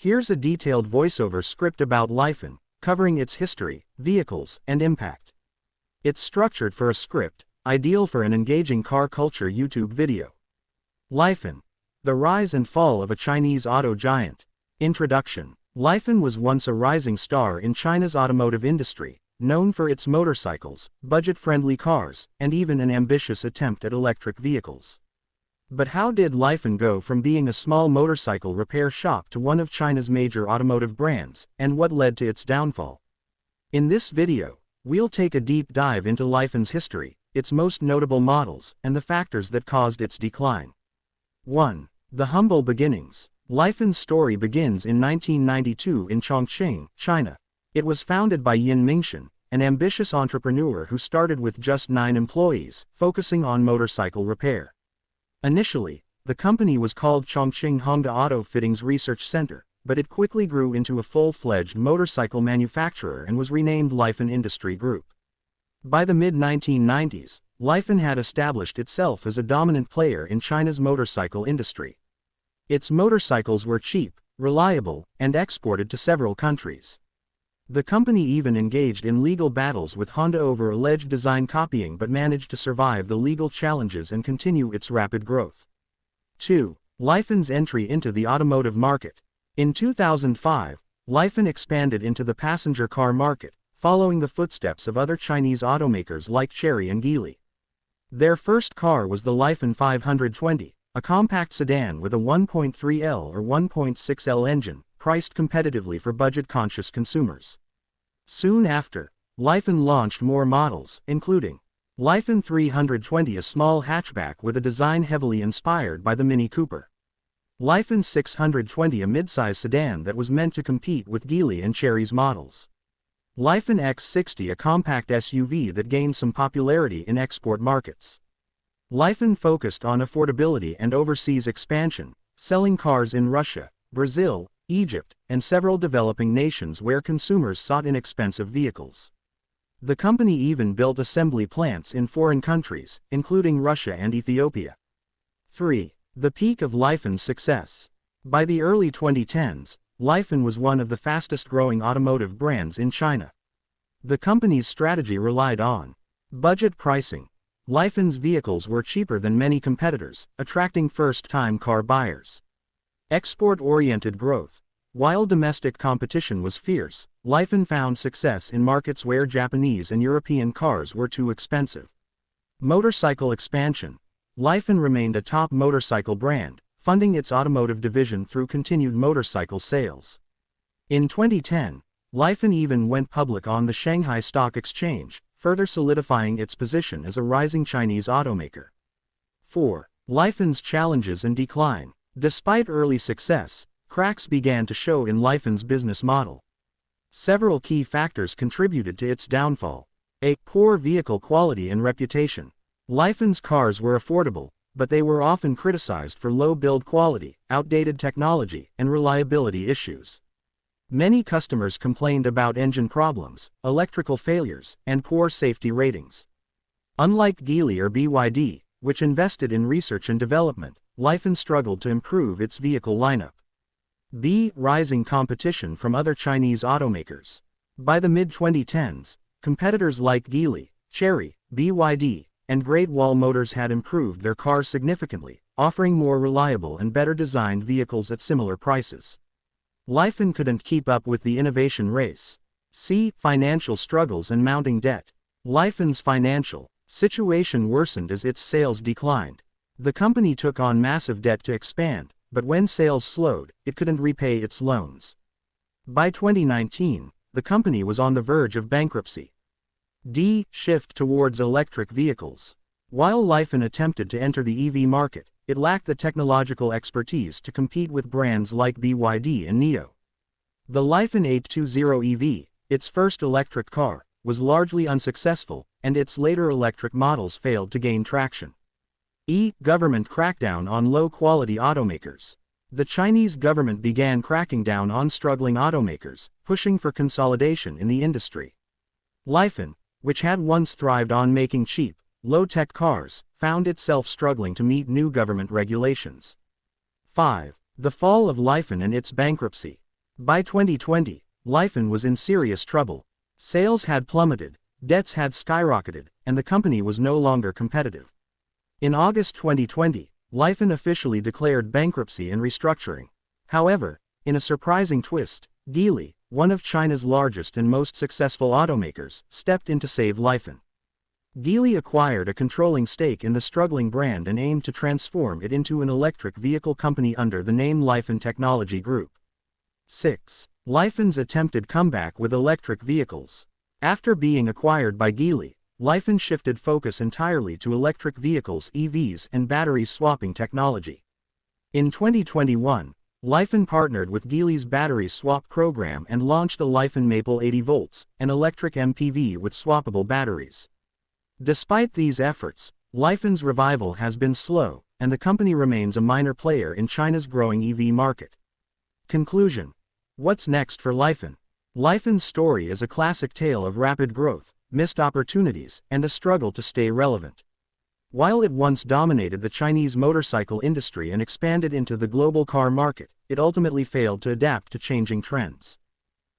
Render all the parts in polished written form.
Here's a detailed voiceover script about Lifan, covering its history, vehicles, and impact. It's structured for a script, ideal for an engaging car culture YouTube video. Lifan, the rise and fall of a Chinese auto giant. Introduction. Lifan was once a rising star in China's automotive industry, known for its motorcycles, budget-friendly cars, and even an ambitious attempt at electric vehicles. But how did Lifan go from being a small motorcycle repair shop to one of China's major automotive brands, and what led to its downfall? In this video, we'll take a deep dive into Lifan's history, its most notable models, and the factors that caused its decline. 1. The humble beginnings. Lifan's story begins in 1992 in Chongqing, China. It was founded by Yin Mingxian, an ambitious entrepreneur who started with just 9 employees, focusing on motorcycle repair. Initially, the company was called Chongqing Hongda Auto Fittings Research Center, but it quickly grew into a full-fledged motorcycle manufacturer and was renamed Lifan Industry Group. By the mid-1990s, Lifan had established itself as a dominant player in China's motorcycle industry. Its motorcycles were cheap, reliable, and exported to several countries. The company even engaged in legal battles with Honda over alleged design copying but managed to survive the legal challenges and continue its rapid growth. 2. Lifan's entry into the automotive market. In 2005, Lifan expanded into the passenger car market, following the footsteps of other Chinese automakers like Chery and Geely. Their first car was the Lifan 520, a compact sedan with a 1.3L or 1.6L engine, priced competitively for budget-conscious consumers. Soon after, Lifan launched more models, including Lifan 320, a small hatchback with a design heavily inspired by the Mini Cooper. Lifan 620, a midsize sedan that was meant to compete with Geely and Chery's models. Lifan X60, a compact SUV that gained some popularity in export markets. Lifan focused on affordability and overseas expansion, selling cars in Russia, Brazil, Egypt, and several developing nations where consumers sought inexpensive vehicles. The company even built assembly plants in foreign countries, including Russia and Ethiopia. 3. The peak of Lifan's success. By the early 2010s, Lifan was one of the fastest-growing automotive brands in China. The company's strategy relied on budget pricing. Lifan's vehicles were cheaper than many competitors, attracting first-time car buyers. Export-oriented growth. While domestic competition was fierce, Lifan found success in markets where Japanese and European cars were too expensive. Motorcycle expansion. Lifan remained a top motorcycle brand, funding its automotive division through continued motorcycle sales. In 2010, Lifan even went public on the Shanghai Stock Exchange, further solidifying its position as a rising Chinese automaker. 4. Lifan's challenges and decline. Despite early success, cracks began to show in Lifan's business model. Several key factors contributed to its downfall. A. Poor vehicle quality and reputation. Lifan's cars were affordable, but they were often criticized for low build quality, outdated technology, and reliability issues. Many customers complained about engine problems, electrical failures, and poor safety ratings. Unlike Geely or BYD, which invested in research and development, Lifan struggled to improve its vehicle lineup. B. Rising competition from other Chinese automakers. By the mid-2010s, competitors like Geely, Chery, BYD, and Great Wall Motors had improved their cars significantly, offering more reliable and better designed vehicles at similar prices. Lifan couldn't keep up with the innovation race. C. Financial struggles and mounting debt. Lifan's financial situation worsened as its sales declined. The company took on massive debt to expand, but when sales slowed, it couldn't repay its loans. By 2019, the company was on the verge of bankruptcy. D. Shift towards electric vehicles. While Lifan attempted to enter the EV market, it lacked the technological expertise to compete with brands like BYD and NIO. The Lifan 820 EV, its first electric car, was largely unsuccessful, and its later electric models failed to gain traction. E. Government crackdown on low-quality automakers. The Chinese government began cracking down on struggling automakers, pushing for consolidation in the industry. Lifan, which had once thrived on making cheap, low-tech cars, found itself struggling to meet new government regulations. 5. The fall of Lifan and its bankruptcy. By 2020, Lifan was in serious trouble. Sales had plummeted, debts had skyrocketed, and the company was no longer competitive. In August 2020, Lifan officially declared bankruptcy and restructuring. However, in a surprising twist, Geely, one of China's largest and most successful automakers, stepped in to save Lifan. Geely acquired a controlling stake in the struggling brand and aimed to transform it into an electric vehicle company under the name Lifan Technology Group. 6. Lifan's attempted comeback with electric vehicles. After being acquired by Geely, Lifan shifted focus entirely to electric vehicles (EVs) and battery swapping technology. In 2021, Lifan partnered with Geely's battery swap program and launched the Lifan Maple 80 volts, an electric MPV with swappable batteries. Despite these efforts, Lifan's revival has been slow, and the company remains a minor player in China's growing EV market. Conclusion. What's next for Lifan? Lifan's story is a classic tale of rapid growth, missed opportunities, and a struggle to stay relevant. While it once dominated the Chinese motorcycle industry and expanded into the global car market, it ultimately failed to adapt to changing trends.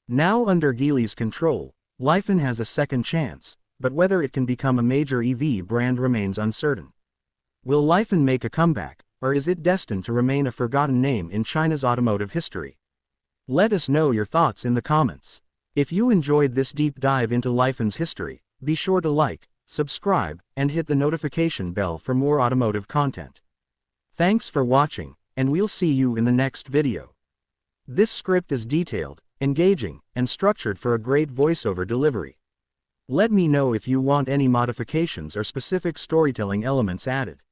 Now under Geely's control, Lifan has a second chance, but whether it can become a major EV brand remains uncertain. Will Lifan make a comeback, or is it destined to remain a forgotten name in China's automotive history? Let us know your thoughts in the comments. If you enjoyed this deep dive into Lifan's history, be sure to like, subscribe, and hit the notification bell for more automotive content. Thanks for watching, and we'll see you in the next video. This script is detailed, engaging, and structured for a great voiceover delivery. Let me know if you want any modifications or specific storytelling elements added.